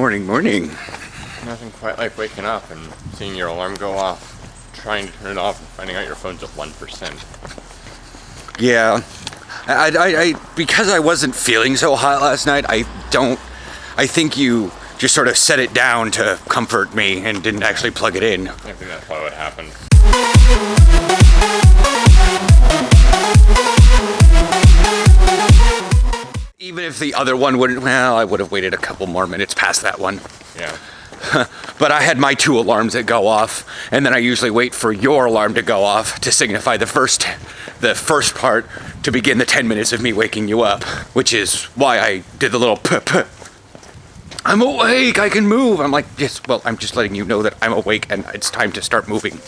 Morning, morning. Nothing quite like waking up and seeing your alarm go off, trying to turn it off and finding out your phone's at 1%. Yeah. I because I wasn't feeling so hot last night, I think you just sort of set it down to comfort me and didn't actually plug it in. I think that's probably what happened. Even if the other one wouldn't, well, I would have waited a couple more minutes past that one. Yeah. But I had my two alarms that go off, and then I usually wait for your alarm to go off to signify the first part to begin the 10 minutes of me waking you up, which is why I did the little I'm awake, I can move. I'm like, yes, well, I'm just letting you know that I'm awake and it's time to start moving.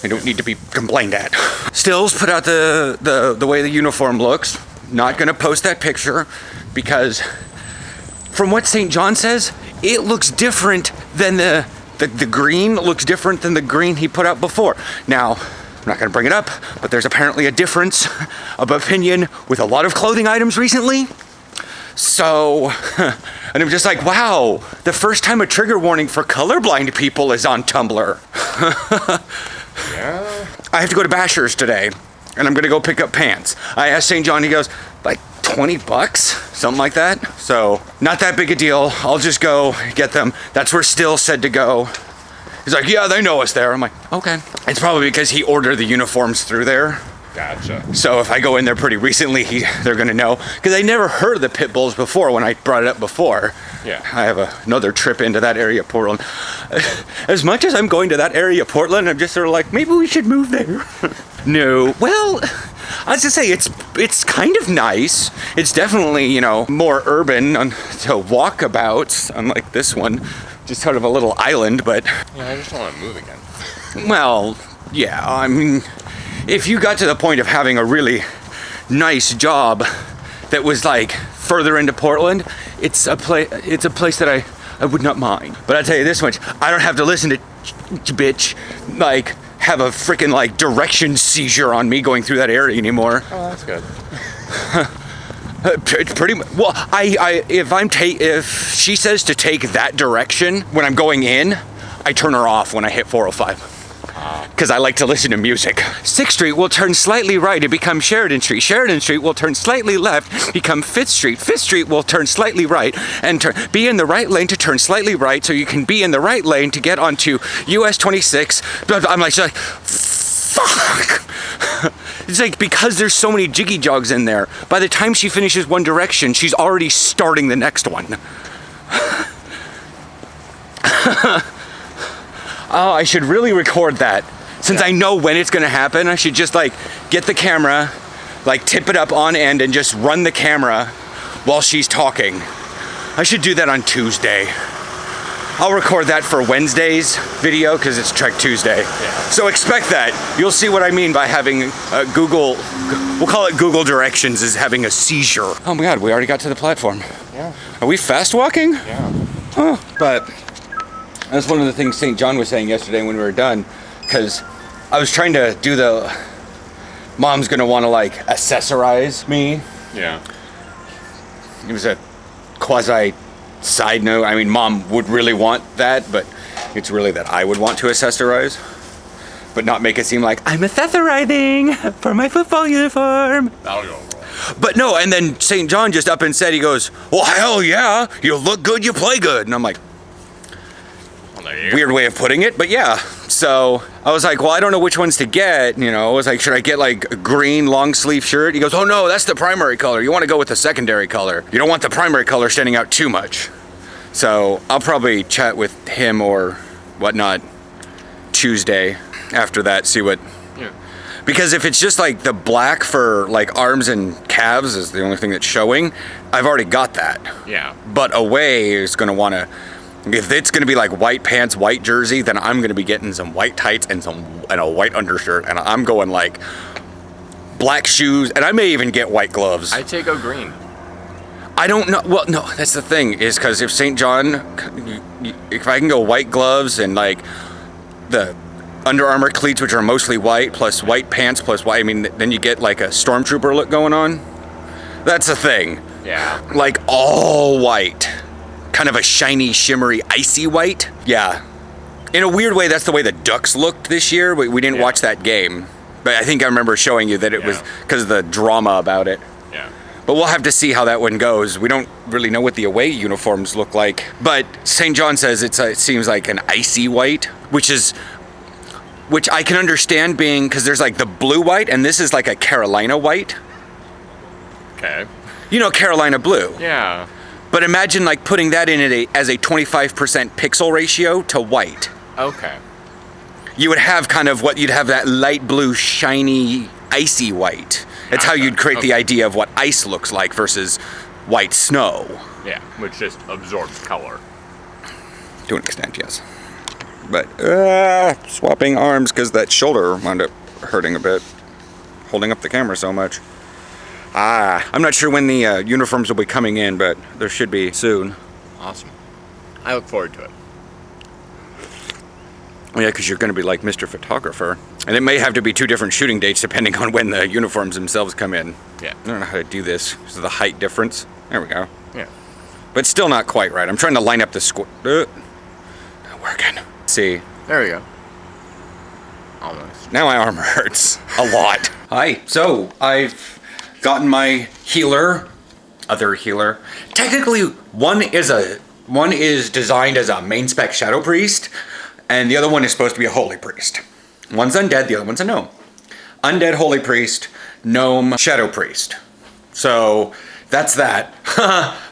I don't need to be complained at. Stills put out the way the uniform looks. Not gonna post that picture because from what St. John says, it looks different than the green looks different than the green he put out before. Now, I'm not gonna bring it up, but there's apparently a difference of opinion with a lot of clothing items recently. So, and I'm just like, wow, the first time a trigger warning for colorblind people is on Tumblr. Yeah? I have to go to Basher's today, and I'm gonna go pick up pants. I asked St. John, he goes, like $20, something like that. So, not that big a deal. I'll just go get them. That's where Still said to go. He's like, yeah, they know us there. I'm like, okay. It's probably because he ordered the uniforms through there. Gotcha. So if I go in there pretty recently, they're gonna know. Because I never heard of the pit bulls before when I brought it up before. Yeah. I have another trip into that area of Portland. As much as I'm going to that area of Portland, I'm just sort of like, maybe we should move there. No. Well, I was just say, it's kind of nice. It's definitely, more urban to walk about, unlike this one. Just sort of a little island, but... Yeah, I just don't want to move again. Well, yeah, I mean... If you got to the point of having a really nice job that was like further into Portland, it's a place that I would not mind. But I tell you this much, I don't have to listen to bitch like have a freaking like direction seizure on me going through that area anymore. Oh, that's good. It's pretty much, well, if she says to take that direction when I'm going in, I turn her off when I hit 405. Because I like to listen to music. 6th Street will turn slightly right and become Sheridan Street. Sheridan Street will turn slightly left, become 5th Street. 5th Street will turn slightly right and be in the right lane to turn slightly right so you can be in the right lane to get onto US 26. I'm like, fuck. It's like because there's so many jiggy jogs in there, by the time she finishes one direction, she's already starting the next one. Oh, I should really record that. Since I know when it's gonna happen, I should just like get the camera, like tip it up on end and just run the camera while she's talking. I should do that on Tuesday. I'll record that for Wednesday's video because it's Trek Tuesday. Yeah. So expect that. You'll see what I mean by having Google, we'll call it Google Directions, is having a seizure. Oh my God, we already got to the platform. Yeah. Are we fast walking? Yeah. Huh. But that's one of the things St. John was saying yesterday when we were done, because I was trying to do the, Mom's gonna want to like accessorize me. Yeah. It was a quasi side note. I mean, Mom would really want that, but it's really that I would want to accessorize, but not make it seem like I'm accessorizing for my football uniform. That'll go wrong. But no, and then St. John just up and said, he goes, well, hell yeah, you look good, you play good. And I'm like, weird way of putting it, but yeah. So I was like, well, I don't know which ones to get. I was like, should I get like a green long sleeve shirt? He goes, oh no, that's the primary color. You want to go with the secondary color. You don't want the primary color standing out too much. So I'll probably chat with him or whatnot Tuesday after that, see what. Yeah. Because if it's just like the black for like arms and calves is the only thing that's showing, I've already got that. Yeah. But away is going to want to, if it's going to be like white pants, white jersey, then I'm going to be getting some white tights and a white undershirt, and I'm going like black shoes, and I may even get white gloves. I'd say go green. I don't know. Well, no, that's the thing, is because if St. John, if I can go white gloves and like the Under Armour cleats, which are mostly white, plus white pants, plus white, I mean, then you get like a stormtrooper look going on. That's the thing. Yeah. Like all white. kind of a shiny, shimmery, icy white. Yeah. In a weird way, that's the way the Ducks looked this year. We didn't watch that game, but I think I remember showing you that it was because of the drama about it. Yeah. But we'll have to see how that one goes. We don't really know what the away uniforms look like. But St. John says it seems like an icy white, which I can understand being, because there's like the blue white, and this is like a Carolina white. Okay. You know Carolina blue. Yeah. But imagine like putting that in as a 25% pixel ratio to white. Okay. You would have kind of what you'd have, that light blue, shiny, icy white. It's how you'd create the idea of what ice looks like versus white snow. Yeah, which just absorbs color. To an extent, yes. But swapping arms because that shoulder wound up hurting a bit, holding up the camera so much. I'm not sure when the uniforms will be coming in, but there should be soon. Awesome. I look forward to it. Yeah, because you're going to be like Mr. Photographer. And it may have to be 2 different shooting dates depending on when the uniforms themselves come in. Yeah. I don't know how to do this because of the height difference. There we go. Yeah. But still not quite right. I'm trying to line up the not working. See. There we go. Almost. Now my arm hurts a lot. Hi. So I've gotten my other healer. Technically, one is designed as a main spec Shadow Priest, and the other one is supposed to be a Holy Priest. One's undead, the other one's a gnome. Undead Holy Priest, gnome Shadow Priest. So that's that.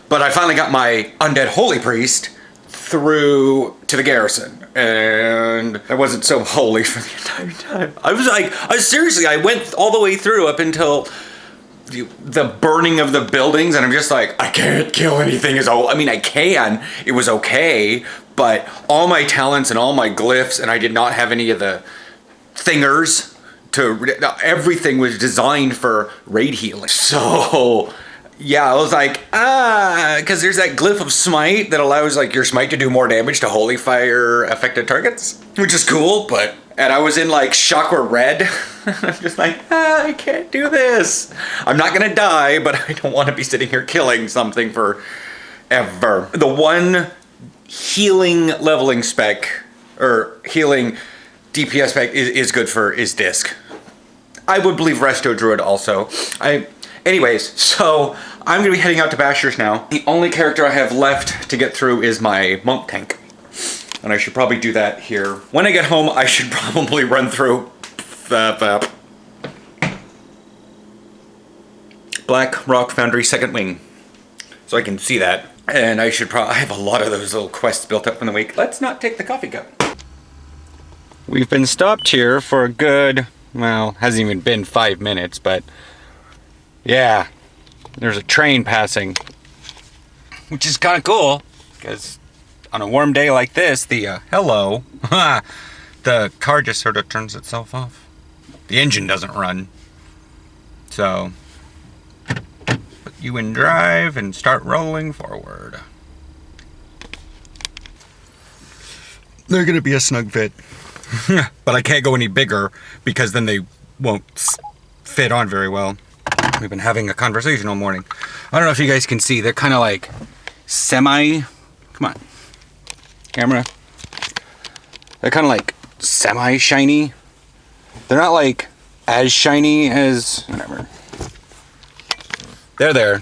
But I finally got my undead Holy Priest through to the garrison, and I wasn't so holy for the entire time. I went all the way through up until the burning of the buildings, and I'm just like, I can't kill anything. I can. It was okay, but all my talents and all my glyphs, and I did not have any of the thingers everything was designed for raid healing. So yeah, I was like, because there's that glyph of smite that allows like your smite to do more damage to holy fire affected targets, which is cool, and I was in like chakra red. I'm just like, I can't do this. I'm not gonna die, but I don't want to be sitting here killing something forever. The one healing leveling spec, or healing DPS spec is good for is disc. I would believe Resto Druid also. Anyways, so I'm gonna be heading out to Bashers now. The only character I have left to get through is my monk tank. And I should probably do that here. When I get home, I should probably run through the Black Rock Foundry Second Wing, so I can see that. And I should I have a lot of those little quests built up in the week. Let's not take the coffee cup. We've been stopped here for a good, well, hasn't even been 5 minutes, but yeah, there's a train passing, which is kind of cool, because on a warm day like this, the car just sort of turns itself off. The engine doesn't run. So, put you in drive and start rolling forward. They're gonna be a snug fit. But I can't go any bigger because then they won't fit on very well. We've been having a conversation all morning. I don't know if you guys can see, they're kind of like come on, camera. They're kind of like semi-shiny. They're not like as shiny as, whatever. They're there.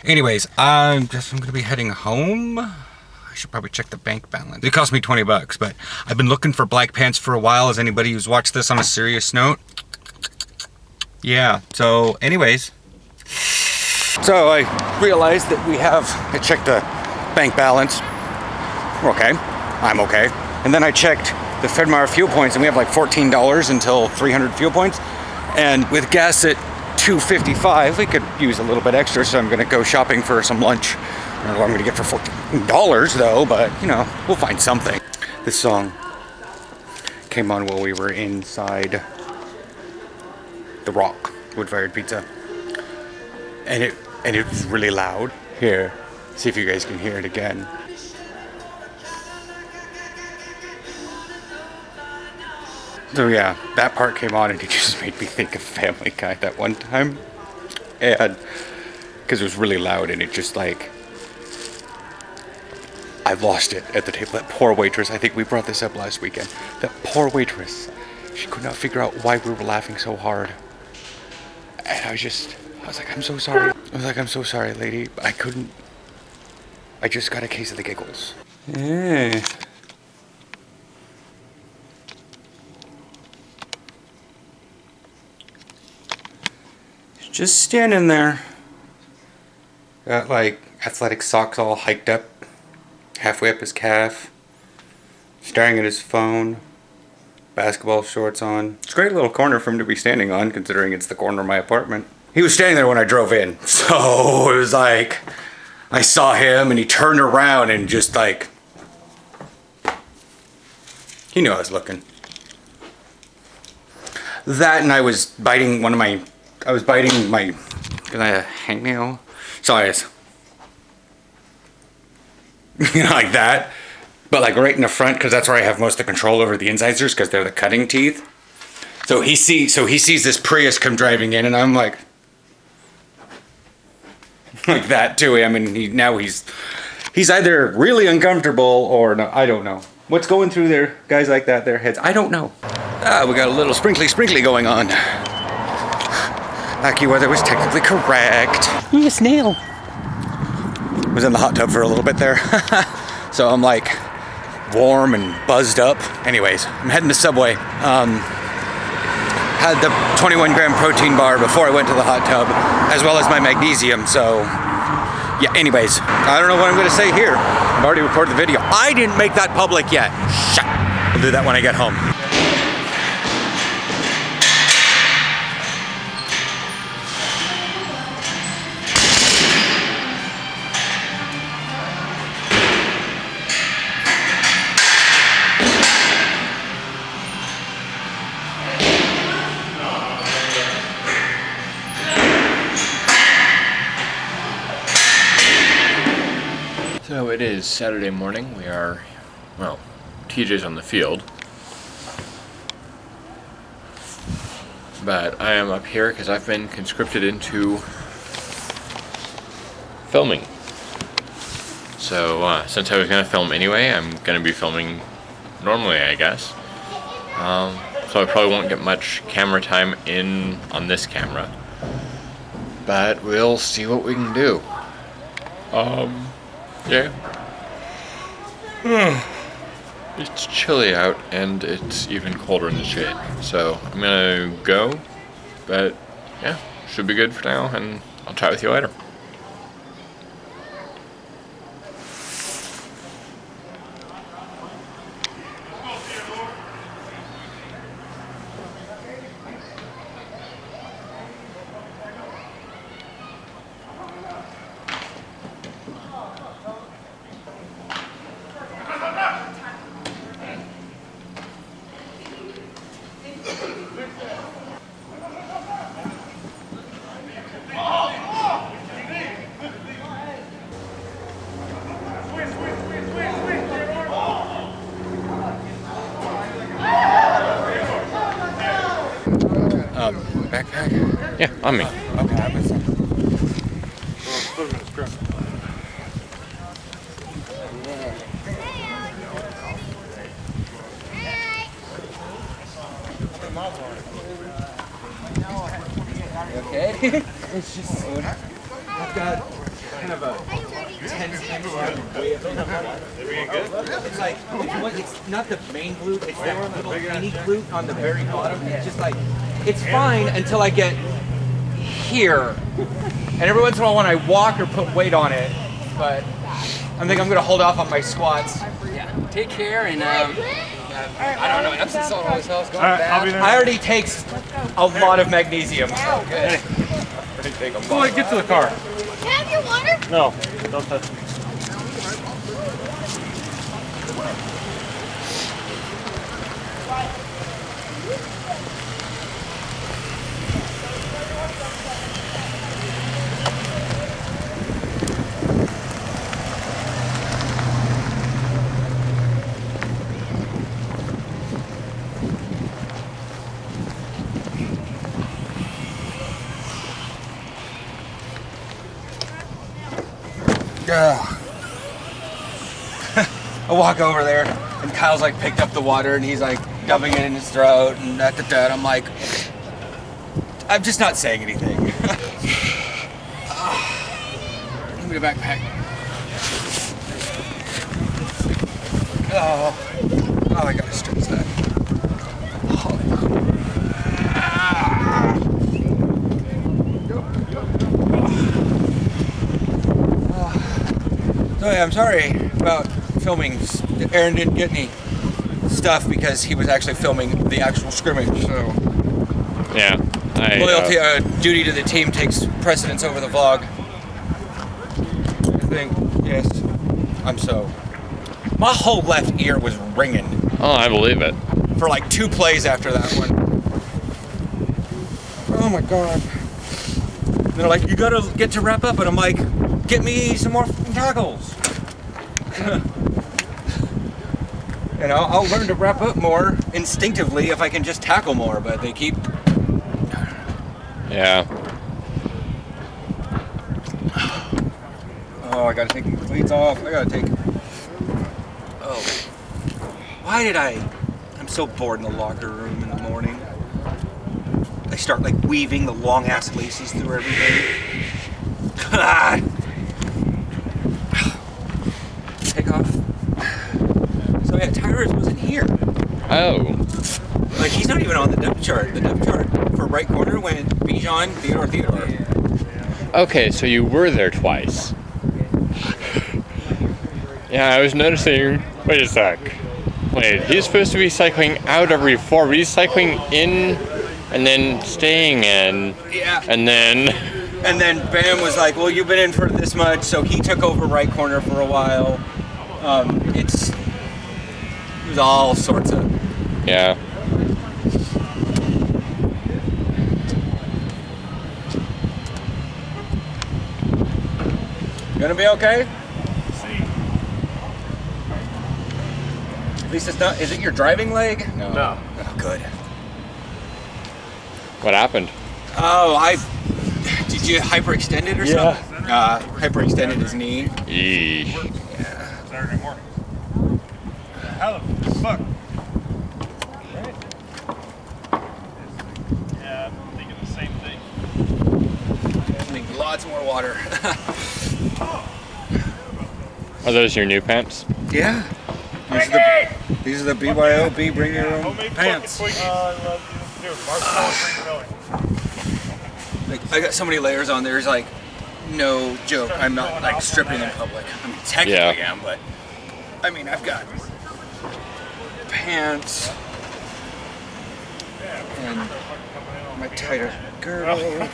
Anyways, I'm gonna be heading home. I should probably check the bank balance. It cost me $20, but I've been looking for black pants for a while, as anybody who's watched this on a serious note. Yeah, so anyways. So I realized that I checked the bank balance. We're okay. I'm okay. And then I checked the Fedmar fuel points, and we have like $14 until 300 fuel points. And with gas at $2.55, we could use a little bit extra, so I'm gonna go shopping for some lunch. I don't know what I'm gonna get for $14 though, but you know, we'll find something. This song came on while we were inside the Rock Wood-Fired Pizza. And it was really loud. Here, see if you guys can hear it again. So yeah, that part came on and it just made me think of Family Guy that one time. And because it was really loud and it just like I lost it at the table. That poor waitress, I think we brought this up last weekend. That poor waitress, she could not figure out why we were laughing so hard. And I was like, I'm so sorry. I was like, I'm so sorry, lady. I just got a case of the giggles. Yeah. Just standing there. Got like athletic socks all hiked up, halfway up his calf, staring at his phone, basketball shorts on. It's a great little corner for him to be standing on, considering it's the corner of my apartment. He was standing there when I drove in, so it was like, I saw him and he turned around and just like, he knew I was looking. That, and I was biting my, can I hangnail? Sorry, like that, but like right in the front, because that's where I have most of the control over the incisors, because they're the cutting teeth. So he sees this Prius come driving in, and I'm like that to him, and he's either really uncomfortable or no, I don't know what's going through their guys like that, their heads. I don't know. We got a little sprinkly going on. AccuWeather was technically correct. Ooh, a snail. Was in the hot tub for a little bit there. So I'm like warm and buzzed up. Anyways, I'm heading to Subway. Had the 21 gram protein bar before I went to the hot tub, as well as my magnesium. So yeah, anyways, I don't know what I'm gonna say here. I've already recorded the video. I didn't make that public yet. Shut. I'll do that when I get home. So it is Saturday morning. We are, well, TJ's on the field. But I am up here because I've been conscripted into filming. So since I was going to film anyway, I'm going to be filming normally, I guess. So I probably won't get much camera time in on this camera. But we'll see what we can do. Yeah. It's chilly out and it's even colder in the shade. So I'm gonna go, but yeah, should be good for now, and I'll chat with you later. Backpack? Yeah, on me. Okay, I was. Okay. It's just I've got kind of a 10-10 way of it's like it's not the main glute, it's that little mini glute on the very bottom. It's just like it's fine until I get here. And every once in a while when I walk or put weight on it, but I think I'm gonna hold off on my squats. Yeah. Take care, and I don't know. Epsom salt always helps. Going bad. I already takes a lot of magnesium. So good. Go ahead, get to the car. Can I have your water? No, don't touch me. I walk over there, and Kyle's like picked up the water, and he's like dumping it in his throat, and and I'm like, I'm just not saying anything. Give me the backpack. Oh, I gotta stress that. So yeah, I'm sorry about filming. Aaron didn't get any stuff because he was actually filming the actual scrimmage. So Yeah. loyalty, duty to the team takes precedence over the vlog. I think, yes. I'm so. My whole left ear was ringing Oh, I believe it. for like 2 plays after that one. Oh my god. They're like, you gotta get to wrap up, and I'm like, get me some more tackles. You know, I'll learn to wrap up more instinctively if I can just tackle more, but they keep. Yeah. Oh, I gotta take the cleats off. I gotta take. Oh. Why did I'm so bored in the locker room in the morning. I start like weaving the long ass laces through everything. Take off. So yeah, Tyrus wasn't here. Oh. Like he's not even on the depth chart. The depth chart for right corner went Bijan, Theodore. Okay, so you were there twice. Yeah, I was noticing. Wait a sec. Wait, he's supposed to be cycling out every 4, but he's cycling in and then staying in. Yeah. And then. And then Bam was like, well, you've been in for this much, so he took over right corner for a while. It was all sorts of. Yeah. Gonna be okay? At least it's not. Is it your driving leg? No. No. Oh, good. What happened? Oh, did you hyperextend it or something? Hyperextended his knee. Eesh. Saturday morning. How the fuck? Right? Yeah, I'm thinking the same thing. Need lots more water. Are those your new pants? Yeah. These are the BYOB Bring Your Own Pants. I love you. Dude, Mark Like, I got so many layers on there. It's like, no joke. I'm not like stripping in public. I mean, technically Yeah. am, but I mean, I've got pants and my tighter girdle.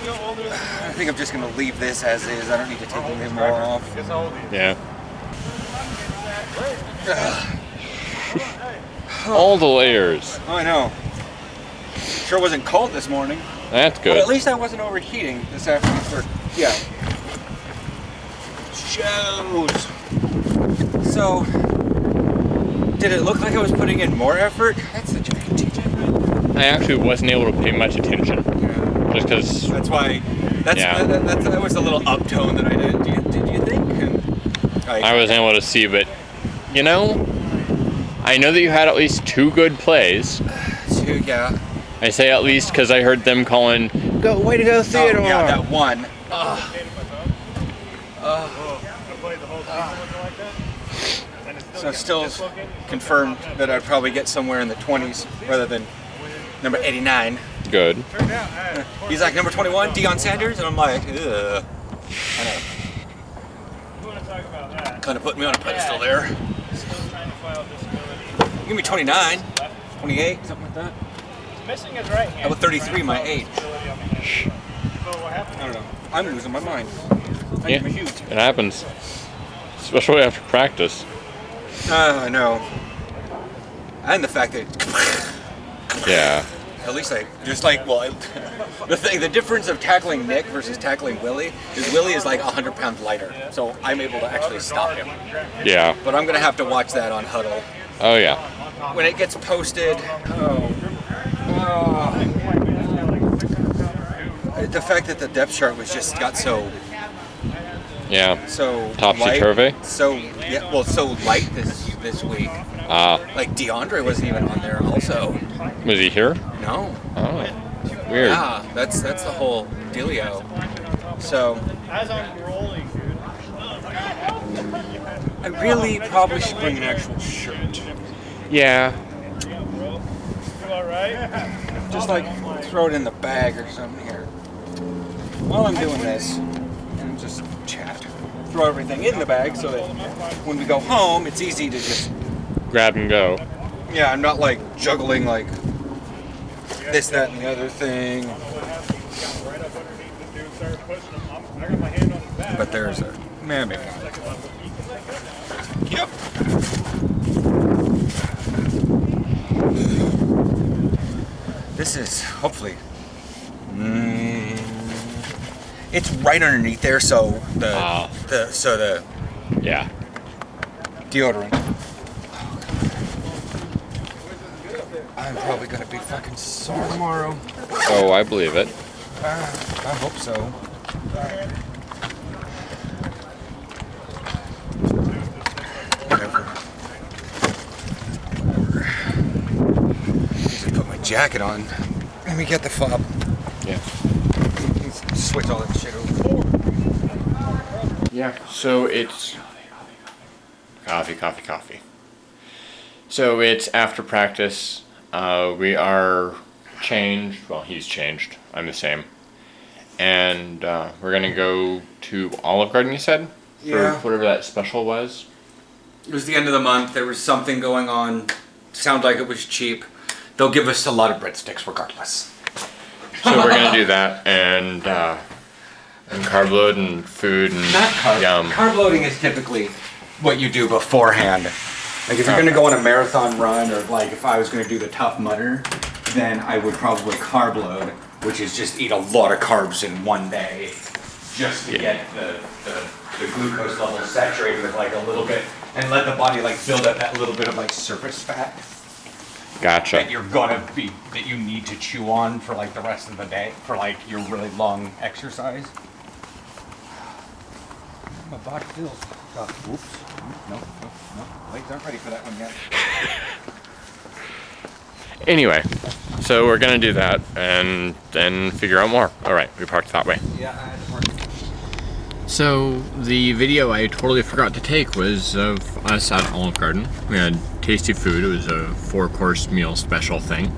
I think I'm just gonna leave this as is. I don't need to take anything more off. Yeah. All the layers. Oh, I know. Sure wasn't cold this morning. That's But good. at least I wasn't overheating this afternoon. Yeah. Shows. So, did it look like I was putting in more effort? That's the giant TJ. I actually wasn't able to pay much attention. Yeah. Just because. That's why. Yeah. That was a little uptone that I did. Did you think? And I wasn't able to see, but you know, I know that you had at least 2 good plays. Yeah. I say at least because I heard them calling, "Go, way to go, Theodore!" Oh, yeah, that one. So still confirmed that I'd probably get somewhere in the 20s rather than number 89. Good. He's like, number 21, Deion Sanders? And I'm like, ugh. I know. Kind of putting me on a pedestal there. Give me 29, 28, something like that. Missing his right hand. How about 33, my age? So what happened? I don't know. I'm losing my mind. Yeah, I'm huge. it happens, especially after practice. I know. And the fact that Yeah. at least the difference of tackling Nick versus tackling Willie is Willie is like 100 pounds lighter, so I'm able to actually stop him. Yeah. But I'm gonna have to watch that on Huddle Oh yeah. when it gets posted. The fact that the depth chart was just got so Yeah. So Topsy-turvy? light- So yeah, well, so light this week. Like DeAndre wasn't even on there. Also, Was he here? no. Oh, weird. Yeah, that's the whole dealio. So As I'm rolling, dude. I really probably should bring an actual shirt. Yeah. You alright? Just like throw it in the bag or something here. While I'm doing this, and just chat. Throw everything in the bag so that when we go home, it's easy to just. Grab and go. Yeah, I'm not like juggling like this, that, and the other thing. Right up underneath the dude, started pushing him. I got my hand on his back. But there's a man. Yep. This is hopefully. It's right underneath there, so the Yeah. deodorant. I'm probably gonna be fucking sore tomorrow. Oh, I believe it. I hope so. Whatever. Just put my jacket on. Let me get the fob. Yeah. Switch all that shit over. Yeah. So it's coffee. So it's after practice. We are changed. Well, he's changed. I'm the same. And we're gonna go to Olive Garden. You said for Yeah. whatever that special was. It was the end of the month. There was something going on. Sounded like it was cheap. They'll give us a lot of breadsticks regardless. So we're gonna do that and carb load and food and Not carb. yum. Carb loading is typically what you do beforehand. Like if you're gonna go on a marathon run, or like if I was gonna do the Tough Mudder, then I would probably carb load, which is just eat a lot of carbs in one day, just to get the glucose level saturated with like a little bit, and let the body like build up that little bit of like surface fat Gotcha. that that you need to chew on for like the rest of the day for like your really long exercise. My body feels. Oops. No. Legs aren't ready for that one yet. Anyway, so we're gonna do that and then figure out more. All right, we parked that way. Yeah, I had to park. So the video I totally forgot to take was of us at Olive Garden. We had tasty food. It was a 4-course meal special thing.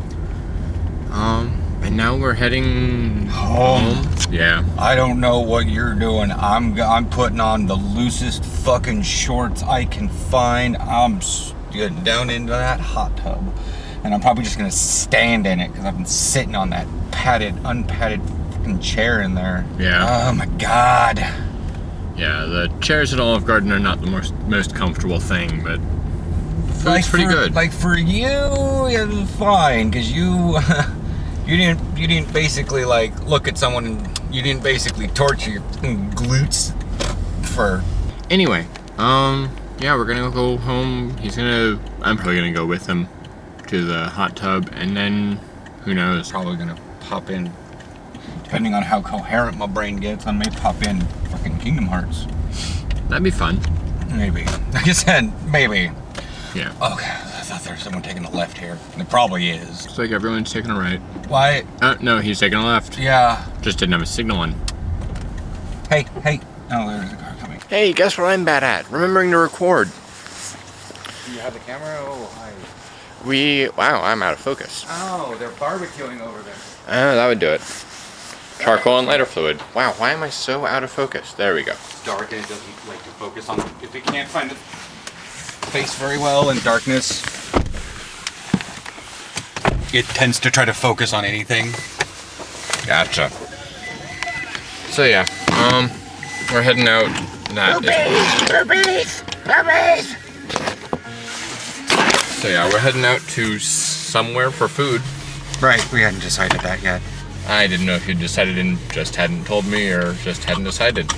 And now we're heading home. Yeah. I don't know what you're doing. I'm putting on the loosest fucking shorts I can find. I'm getting down into that hot tub, and I'm probably just gonna stand in it because I've been sitting on that unpadded fucking chair in there. Yeah. Oh my god. Yeah, the chairs at Olive Garden are not the most comfortable thing, but food's pretty good. Like for you, it was fine because you you didn't basically like look at someone and you didn't basically torture your glutes for. Anyway, yeah, we're gonna go home. I'm probably gonna go with him to the hot tub, and then who knows? Probably gonna pop in, depending on how coherent my brain gets. I may pop in fucking Kingdom Hearts. That'd be fun. Maybe. Like I said, maybe. Yeah. Okay, I thought there was someone taking a left here. There probably is. Looks like everyone's taking a right. Why? No, he's taking a left. Yeah. Just didn't have a signal on. Hey. Oh, there's a car coming. Hey, guess what I'm bad at? Remembering to record. Do you have the camera? Oh, hi. Wow, I'm out of focus. Oh, they're barbecuing over there. That would do it. Charcoal and lighter fluid. Wow, why am I so out of focus? There we go. It's dark and it doesn't like to focus on. If it can't find the face very well in darkness, it tends to try to focus on anything. Gotcha. So yeah, we're heading out. So yeah, we're heading out to somewhere for food. Right, we hadn't decided that yet. I didn't know if you decided and just hadn't told me, or just hadn't decided.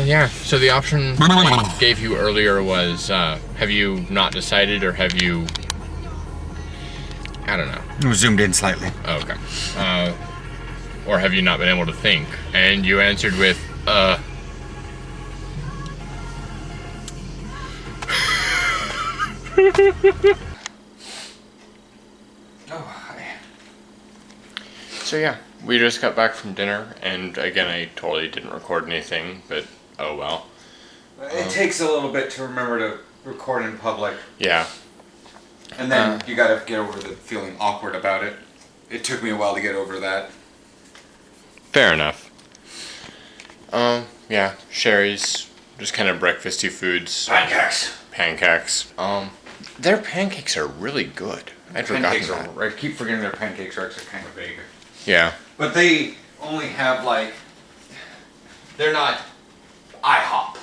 Yeah. So the option I gave you earlier was, have you not decided, or have you? I don't know. It was zoomed in slightly. Oh, okay. Or have you not been able to think? And you answered with, Oh, hi. So yeah, we just got back from dinner, and again, I totally didn't record anything, but oh well. It takes a little bit to remember to record in public. Yeah. And then you gotta get over the feeling awkward about it. It took me a while to get over that. Fair enough. Yeah, Sherry's just kind of breakfasty foods. Pancakes. Their pancakes are really good. I'd forgotten that. I keep forgetting their pancakes are actually kind of big. Yeah. But they only have they're not IHOP.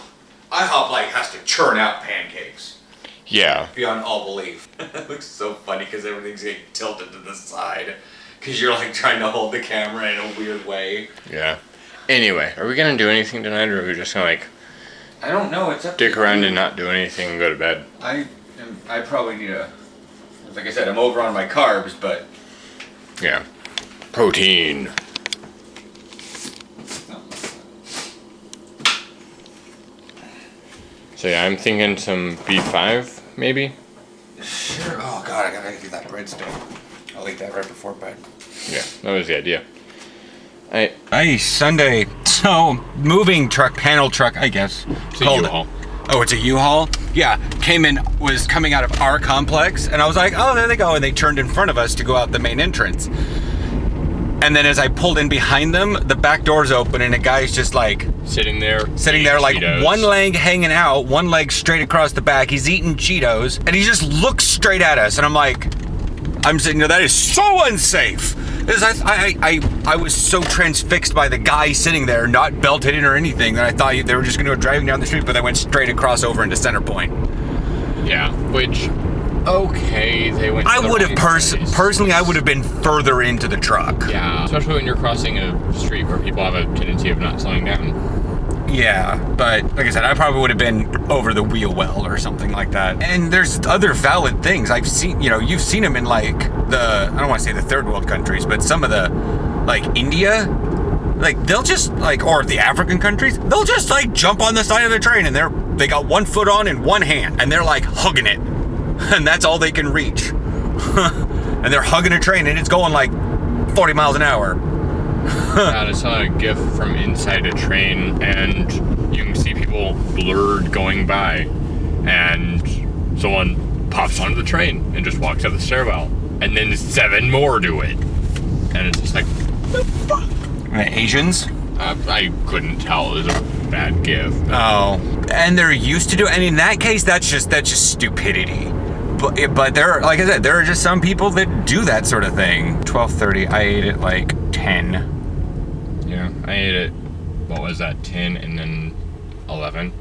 IHOP has to churn out pancakes Yeah. beyond all belief. It looks so funny because everything's getting tilted to the side. Because you're trying to hold the camera in a weird way. Yeah. Anyway, are we gonna do anything tonight, or are we just gonna I don't know. It's up dick to around you. and not do anything and go to bed? I probably need like I said, I'm over on my carbs, but Yeah. Protein. So yeah, I'm thinking some B5 maybe. sure. Oh god, I gotta get that breadstick. I'll eat that right before bed. Yeah, that was the idea. Hey, Sunday. So, moving truck, panel truck, I guess. It's a U-Haul. Oh, it's a U-Haul? Yeah, was coming out of our complex, and I was like, oh, there they go, and they turned in front of us to go out the main entrance. And then as I pulled in behind them, the back door's open, and a guy's just sitting there Cheetos. One leg hanging out, one leg straight across the back. He's eating Cheetos, and he just looks straight at us, and I'm saying, no, that is so unsafe. Because I was so transfixed by the guy sitting there, not belted in or anything, that I thought they were just going to go driving down the street, but they went straight across over into Center Point. Yeah, which, okay, they went to I the would have, wrong place. personally, I would have been further into the truck. Yeah, especially when you're crossing a street where people have a tendency of not slowing down. Yeah, but like I said, I probably would have been over the wheel well or something like that. And there's other valid things I've seen. You've seen them in I don't want to say the third world countries, but some of the India, they'll just or the African countries, they'll just jump on the side of the train and they got one foot on and one hand and they're hugging it, and that's all they can reach. And they're hugging a train and it's going 40 miles an hour. God, I saw a GIF from inside a train, and you can see people blurred going by, and someone pops onto the train and just walks up the stairwell, and then 7 more do it, and it's just the fuck? Asians? I couldn't tell. It was a bad GIF. Oh, and they're used to do it, and in that case, that's just stupidity. But there, like I said, there are just some people that do that sort of thing. 12:30. I ate at 10. Yeah, I ate it, what was that, 10 and then 11.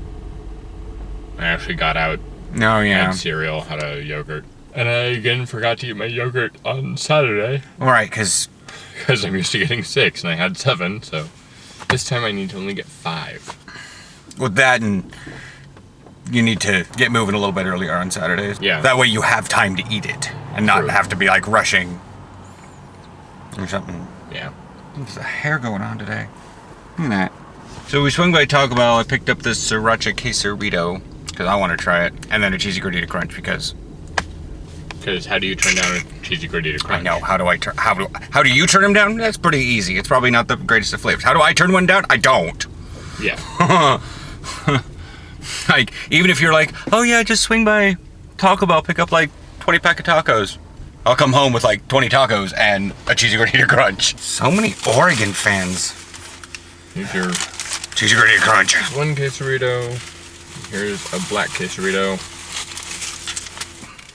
I actually got out, Oh, yeah. had cereal, had a yogurt. And I again forgot to eat my yogurt on Saturday. All right, because I'm used to getting 6 and I had 7, so this time I need to only get 5. with that, and you need to get moving a little bit earlier on Saturdays. Yeah. That way you have time to eat it and not True. have to be rushing or something. Yeah. There's a hair going on today. Look at that. So we swung by Taco Bell. I picked up this Sriracha Quesarito because I want to try it, and then a cheesy gordita crunch because How do you turn down a cheesy gordita crunch? I know how do you turn them down? That's pretty easy. It's probably not the greatest of flavors. How do I turn one down? I don't. Yeah. Even if you're oh yeah, just swing by Taco Bell, pick up 20 pack of tacos. I'll come home with 20 tacos and a cheesy gordita crunch. So many Oregon fans. Here's your Cheesy gordita crunch. one quesarito. Here's a black quesarito.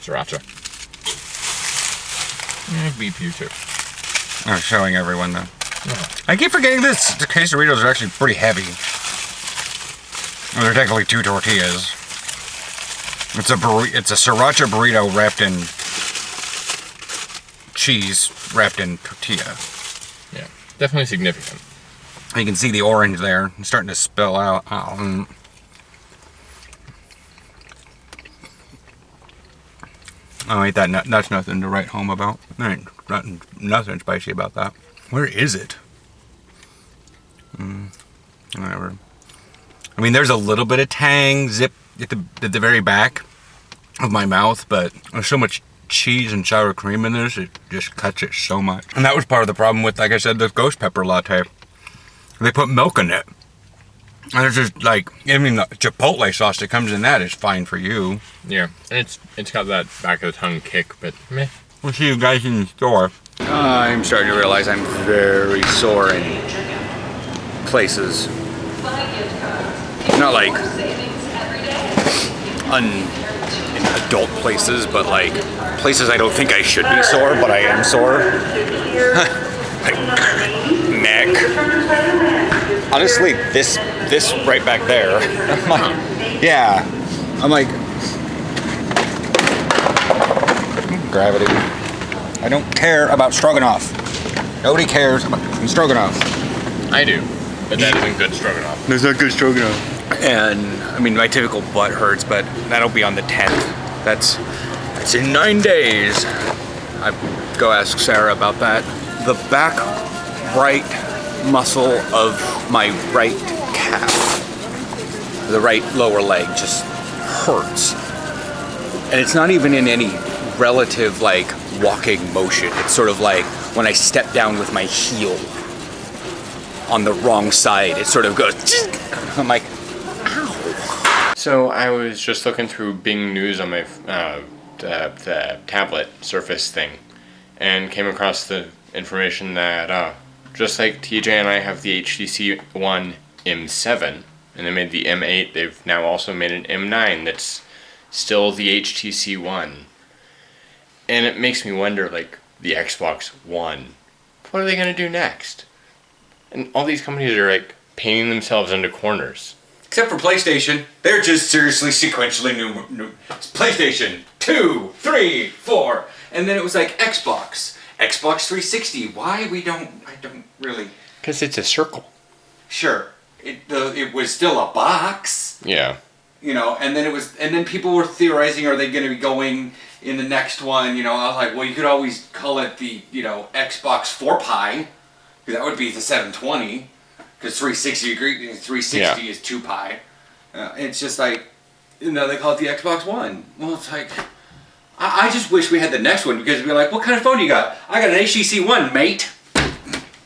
Sriracha. And beef you too. I'm showing everyone though. Yeah. I keep forgetting this. The quesaritos are actually pretty heavy. Well, they're technically 2 tortillas. It's a sriracha burrito wrapped in cheese, wrapped in tortilla. Yeah. Definitely significant. You can see the orange there. It's starting to spill out. Oh, ain't that that's nothing to write home about. There ain't nothing spicy about that. Where is it? Whatever. I mean, there's a little bit of tang zip at the very back, of my mouth, but there's so much cheese and sour cream in this, it just cuts it so much. And that was part of the problem with, like I said, the ghost pepper latte. They put milk in it. And it's just like, I mean, the chipotle sauce that comes in that is fine for you. Yeah, and it's got that back of the tongue kick, but meh. We'll see you guys in the store. I'm starting to realize I'm very sore in places. Not like in adult places, but like places I don't think I should be sore, but I am sore. Like neck. Honestly, this right back there. I'm like, yeah. I'm like, gravity. I don't care about stroganoff. Nobody cares about stroganoff. I do, but that isn't good stroganoff. There's not good stroganoff. And I mean, my typical butt hurts, but that'll be on the 10th. That's in 9 days. I go ask Sarah about that. The back right muscle of my right calf, the right lower leg, just hurts. And it's not even in any relative like walking motion. It's sort of like when I step down with my heel on the wrong side, it sort of goes. I'm like, ow. So I was just looking through Bing News on my the tablet Surface thing, and came across the information that just like TJ and I have the HTC One M7, and they made the M8, they've now also made an M9 that's still the HTC One. And it makes me wonder, like, the Xbox One, what are they going to do next? And all these companies are, like, painting themselves into corners. Except for PlayStation, they're just seriously sequentially new. PlayStation 2, 3, 4, and then it was like Xbox 360. Why I don't really. Because it's a circle. Sure, it was still a box. Yeah. You know, and then people were theorizing, are they going to be going in the next one? You know, I was like, well, you could always call it the, Xbox 4Pi, because that would be the 720, because 360 is 2Pi. It's just like, they call it the Xbox One. Well, it's like, I just wish we had the next one, because we'd be like, what kind of phone you got? I got an HTC One, mate.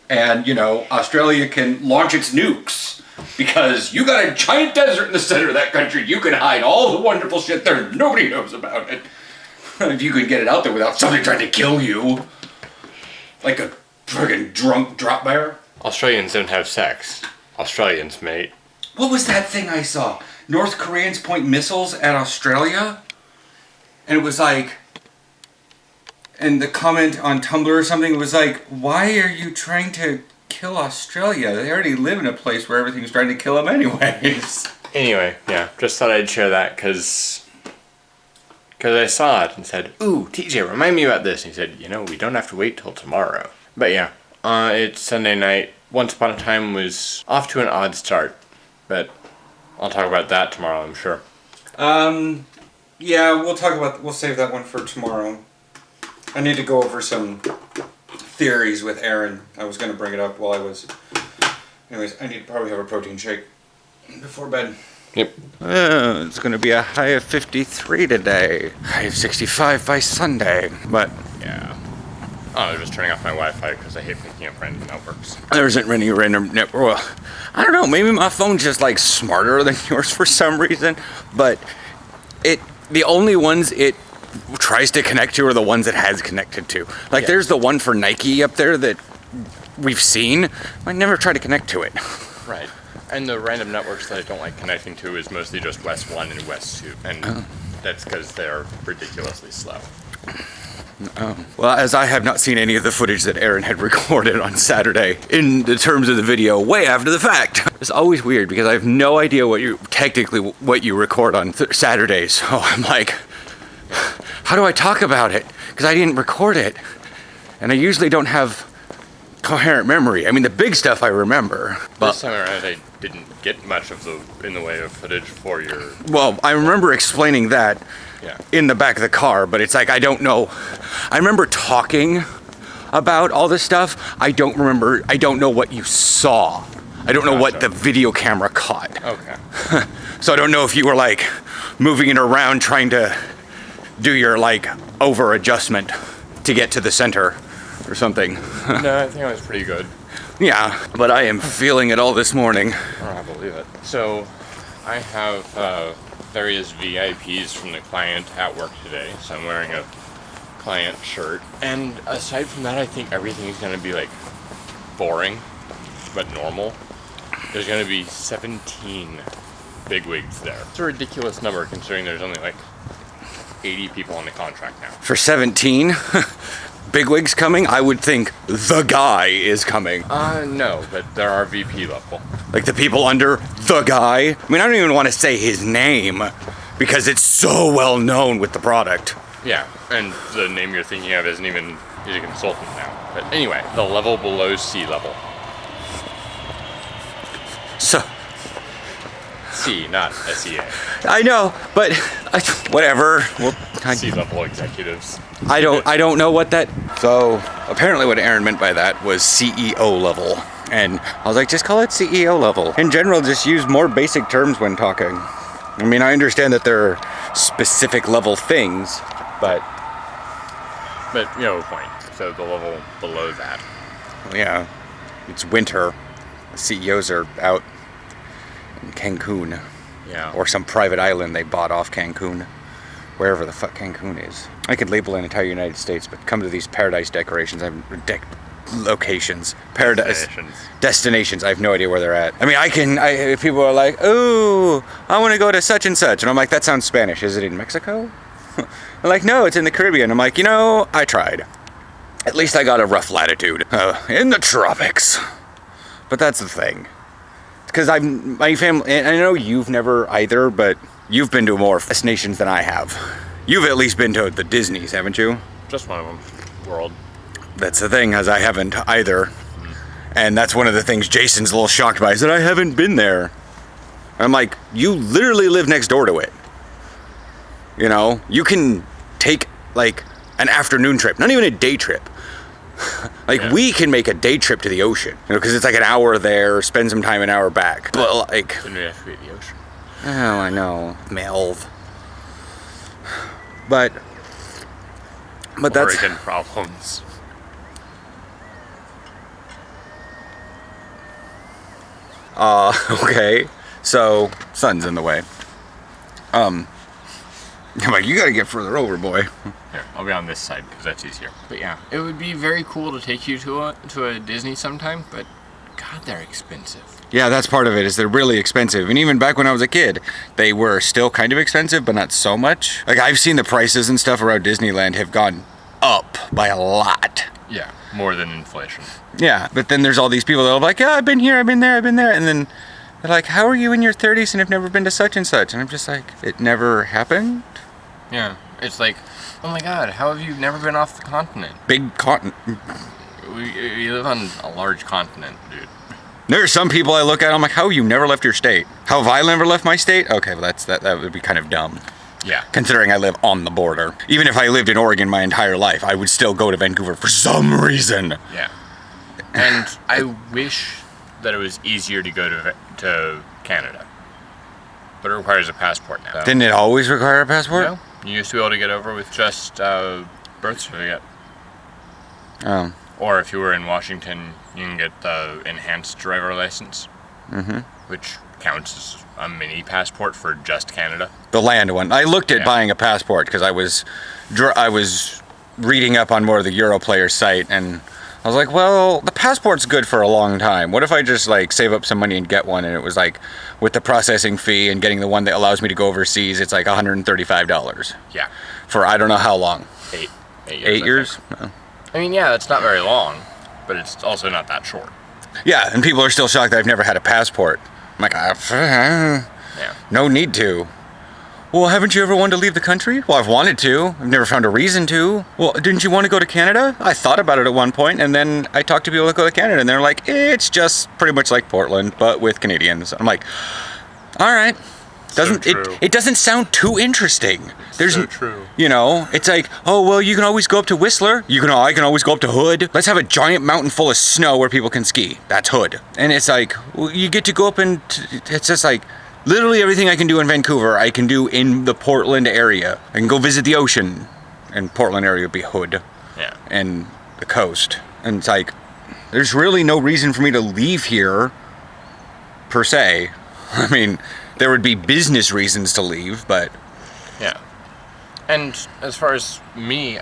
And, Australia can launch its nukes. Because you got a giant desert in the center of that country, you can hide all the wonderful shit there. Nobody knows about it. If you could get it out there without somebody trying to kill you. Like a friggin' drunk drop bear. Australians don't have sex. Australians, mate. What was that thing I saw? North Koreans point missiles at Australia? And it was like... And the comment on Tumblr or something was like, why are you trying to kill Australia? They already live in a place where everything's trying to kill them anyways. Anyway, yeah, just thought I'd share that because I saw it and said, ooh, TJ, remind me about this. And he said, we don't have to wait till tomorrow. But yeah, it's Sunday night. Once Upon a Time was off to an odd start, but I'll talk about that tomorrow, I'm sure. Yeah, we'll save that one for tomorrow. I need to go over some theories with Aaron. I was going to bring it up while I was... Anyways, I need to probably have a protein shake before bed. Yep. It's going to be a high of 53 today. High of 65 by Sunday. But Yeah. Oh, I was just turning off my Wi-Fi because I hate picking up random networks. there isn't any random network. Well, I don't know. Maybe my phone's just like smarter than yours for some reason. But the only ones it tries to connect to are the ones it has connected to. Like there's the one for Nike up there that we've seen. I never try to connect to it. Right. And the random networks that I don't like connecting to is mostly just West 1 and West 2. And that's because they're ridiculously slow. Well, as I have not seen any of the footage that Aaron had recorded on Saturday in the terms of the video way after the fact. It's always weird because I have no idea what you record on Saturdays. So I'm like, how do I talk about it? Because I didn't record it. And I usually don't have coherent memory. I mean, the big stuff I remember. But, This time around, I didn't get much in the way of footage for your... well, I remember explaining that in the back of the car, but it's like, I don't know. I remember talking about all this stuff. I don't know what you saw. I don't know what the video camera caught. Okay. So I don't know if you were like moving it around trying to do your like over adjustment to get to the center or something. No, I think I was pretty good. Yeah, but I am feeling it all this morning. Oh, I believe it. So, I have various VIPs from the client at work today, so I'm wearing a client shirt. And aside from that, I think everything is going to be like boring, but normal. There's going to be 17 bigwigs there. It's a ridiculous number considering there's only like 80 people on the contract now. For 17 bigwigs coming, I would think the guy is coming. No, but there are VP level. Like the people under the guy. I mean, I don't even want to say his name because it's so well known with the product. Yeah, and the name you're thinking of isn't even, he's a consultant now. But anyway, the level below sea level. So, C, not SEA. I know, but whatever. Well, Sea level executives. I don't know what that. So apparently, what Aaron meant by that was CEO level, and I was like, just call it CEO level. In general, just use more basic terms when talking. I mean, I understand that there are specific level things, but But, you know, point. So the level below that. yeah, it's winter. The CEOs are out in Cancun Yeah. or some private island they bought off Cancun. Wherever the fuck Cancun is. I could label an entire United States, but come to these paradise decorations, locations, paradise destinations. I have no idea where they're at. I mean, if people are like, "Oh, I want to go to such and such," and I'm like, "That sounds Spanish. Is it in Mexico?" They're like, "No, it's in the Caribbean." I'm like, you know, I tried. At least I got a rough latitude in the tropics. But that's the thing. Because my family, and I know you've never either, but you've been to more destinations than I have. You've at least been to the Disneys, haven't you? Just one of them. World. That's the thing, as I haven't either. And that's one of the things Jason's a little shocked by, is that I haven't been there. I'm like, you literally live next door to it. You know, you can take like an afternoon trip, not even a day trip. Like, Yeah. we can make a day trip to the ocean, you know, because it's like an hour there, spend some time, an hour back. But like, Then we have to be at the ocean. oh, I know, Melv. But that's Oregon problems. okay. So sun's in the way. I'm like, you gotta get further over, boy. Here, I'll be on this side because that's easier. But yeah, it would be very cool to take you to a Disney sometime, but God, they're expensive. Yeah, that's part of it, is they're really expensive. And even back when I was a kid, they were still kind of expensive, but not so much. Like, I've seen the prices and stuff around Disneyland have gone up by a lot. Yeah, more than inflation. Yeah, but then there's all these people that are like, yeah, I've been here, I've been there, I've been there. And then they're like, how are you in your 30s and have never been to such and such? And I'm just like, it never happened? Yeah, it's like, oh my God, how have you never been off the continent? Big continent. We live on a large continent, dude. There are some people I look at, I'm like, how have you never left your state? How have I never left my state? Okay, well, that would be kind of dumb. Yeah. Considering I live on the border. Even if I lived in Oregon my entire life, I would still go to Vancouver for some reason. Yeah. And I wish that it was easier to go to Canada. But it requires a passport now. Didn't it always require a passport? No, you used to be able to get over with just birth certificate. Oh. Or if you were in Washington, you can get the enhanced driver license, which counts as a mini passport for just Canada. The land one. I looked at Yeah. buying a passport because I was reading up on more of the Europlayer site, and I was like, well, the passport's good for a long time. What if I just like save up some money and get one? And it was like, with the processing fee and getting the one that allows me to go overseas, it's like $135 Yeah. for I don't know how long. 8 years. 8 I years? think. No. I mean, yeah, it's not very long, but it's also not that short. Yeah, and people are still shocked that I've never had a passport. I'm like, Yeah. no need to. Well, haven't you ever wanted to leave the country? Well, I've wanted to. I've never found a reason to. Well, didn't you want to go to Canada? I thought about it at one point, and then I talked to people that go to Canada, and they're like, it's just pretty much like Portland, but with Canadians. I'm like, all right. Doesn't true. it doesn't sound too interesting. There's so true. You know, it's like, oh well, you can always go up to Whistler. I can always go up to Hood. Let's have a giant mountain full of snow where people can ski. That's Hood. And it's like, well, you get to go up and it's just like, Literally everything I can do in Vancouver, I can do in the Portland area. I can go visit the ocean, and Portland area would be Hood Yeah. and the coast. And it's like, there's really no reason for me to leave here, per se. I mean, there would be business reasons to leave, but Yeah. And as far as me,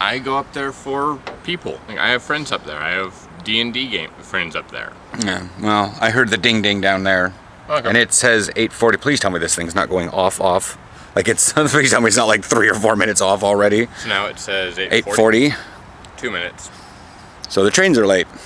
I go up there for people. Like, I have friends up there. I have D&D game friends up there. yeah. Well, I heard the ding ding down there, Okay. and it says 8:40. Please tell me this thing's not going off. Like please tell me it's not like 3 or 4 minutes off already. So now it says 8:40. 2 minutes. So the trains are late.